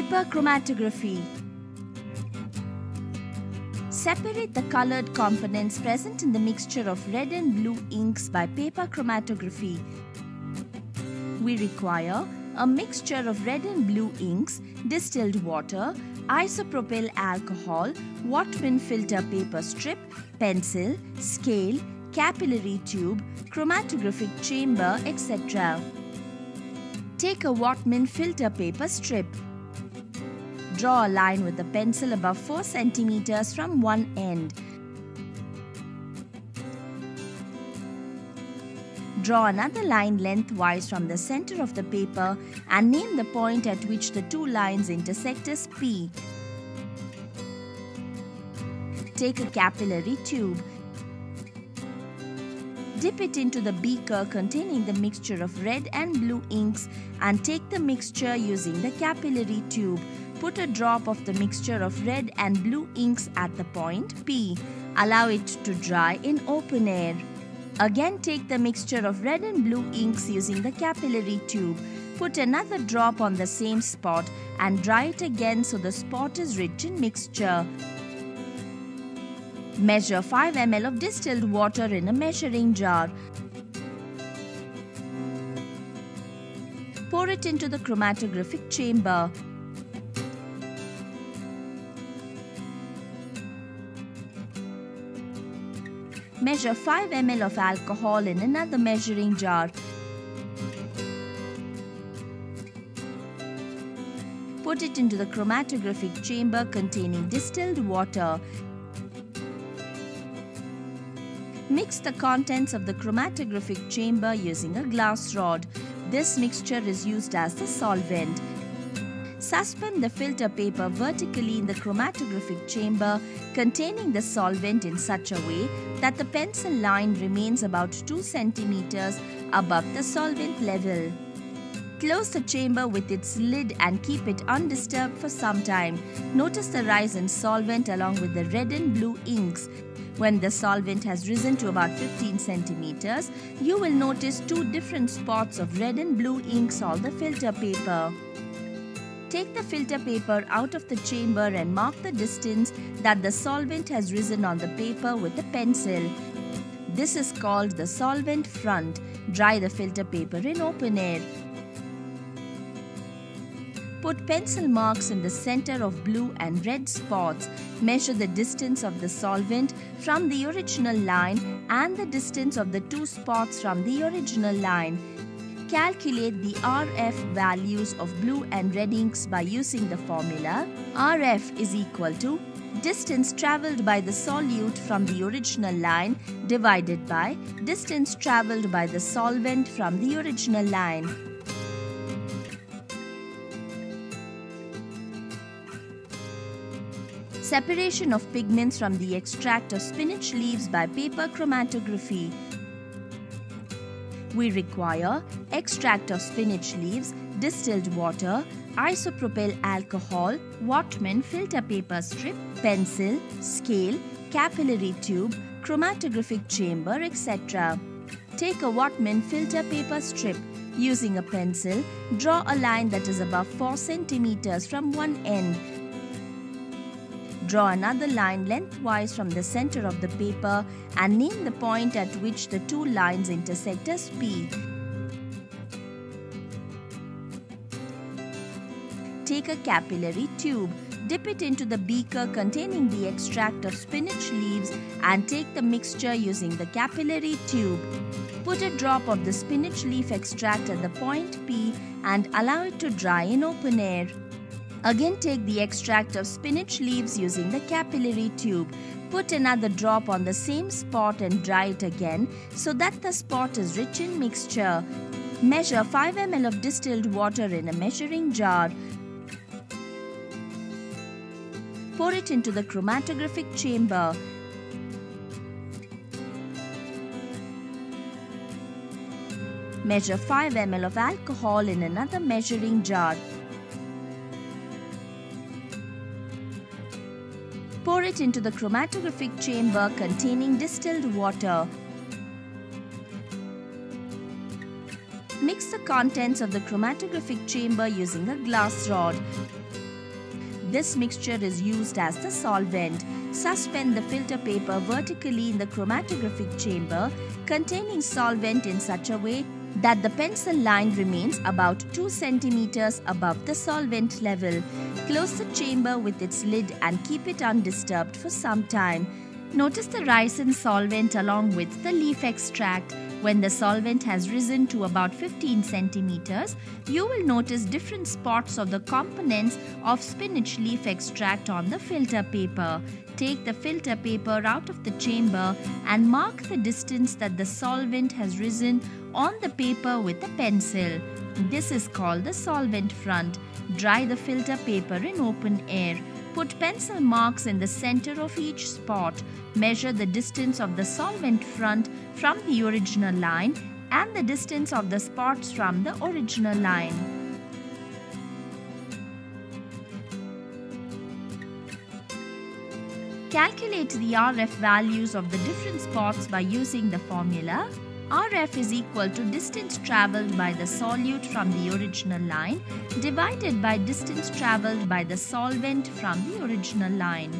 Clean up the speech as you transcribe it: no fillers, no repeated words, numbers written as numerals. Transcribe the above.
Paper chromatography. Separate the colored components present in the mixture of red and blue inks by paper chromatography. We require a mixture of red and blue inks, distilled water, isopropyl alcohol, Whatman filter paper strip, pencil, scale, capillary tube, chromatographic chamber, etc. Take a Whatman filter paper strip. Draw a line with the pencil above 4 cm from one end. Draw another line lengthwise from the center of the paper and name the point at which the two lines intersect as P. Take a capillary tube. Dip it into the beaker containing the mixture of red and blue inks and take the mixture using the capillary tube. Put a drop of the mixture of red and blue inks at the point P. Allow it to dry in open air. Again, take the mixture of red and blue inks using the capillary tube. Put another drop on the same spot and dry it again so the spot is rich in mixture. Measure 5 ml of distilled water in a measuring jar. Pour it into the chromatographic chamber. Measure 5 ml of alcohol in another measuring jar. Put it into the chromatographic chamber containing distilled water. Mix the contents of the chromatographic chamber using a glass rod. This mixture is used as the solvent. Suspend the filter paper vertically in the chromatographic chamber containing the solvent in such a way that the pencil line remains about 2 cm above the solvent level. Close the chamber with its lid and keep it undisturbed for some time. Notice the rise in solvent along with the red and blue inks. When the solvent has risen to about 15 cm, you will notice two different spots of red and blue inks on the filter paper. Take the filter paper out of the chamber and mark the distance that the solvent has risen on the paper with a pencil. This is called the solvent front. Dry the filter paper in open air. Put pencil marks in the center of blue and red spots. Measure the distance of the solvent from the original line and the distance of the two spots from the original line. Calculate the RF values of blue and red inks by using the formula. RF is equal to distance travelled by the solute from the original line divided by distance travelled by the solvent from the original line. Separation of pigments from the extract of spinach leaves by paper chromatography. We require extract of spinach leaves, distilled water, isopropyl alcohol, Whatman filter paper strip, pencil, scale, capillary tube, chromatographic chamber, etc. Take a Whatman filter paper strip. Using a pencil, draw a line that is above 4 cm from one end. Draw another line lengthwise from the center of the paper and name the point at which the two lines intersect as P. Take a capillary tube. Dip it into the beaker containing the extract of spinach leaves and take the mixture using the capillary tube. Put a drop of the spinach leaf extract at the point P and allow it to dry in open air. Again, take the extract of spinach leaves using the capillary tube. Put another drop on the same spot and dry it again so that the spot is rich in mixture. Measure 5 ml of distilled water in a measuring jar. Pour it into the chromatographic chamber. Measure 5 ml of alcohol in another measuring jar. Pour it into the chromatographic chamber containing distilled water. Mix the contents of the chromatographic chamber using a glass rod. This mixture is used as the solvent. Suspend the filter paper vertically in the chromatographic chamber containing solvent in such a way that the pencil line remains about 2 cm above the solvent level. Close the chamber with its lid and keep it undisturbed for some time. Notice the rise in solvent along with the leaf extract. When the solvent has risen to about 15 centimeters, you will notice different spots of the components of spinach leaf extract on the filter paper. Take the filter paper out of the chamber and mark the distance that the solvent has risen on the paper with a pencil. This is called the solvent front. Dry the filter paper in open air. Put pencil marks in the center of each spot. Measure the distance of the solvent front from the original line and the distance of the spots from the original line. Calculate the RF values of the different spots by using the formula. RF is equal to distance travelled by the solute from the original line divided by distance travelled by the solvent from the original line.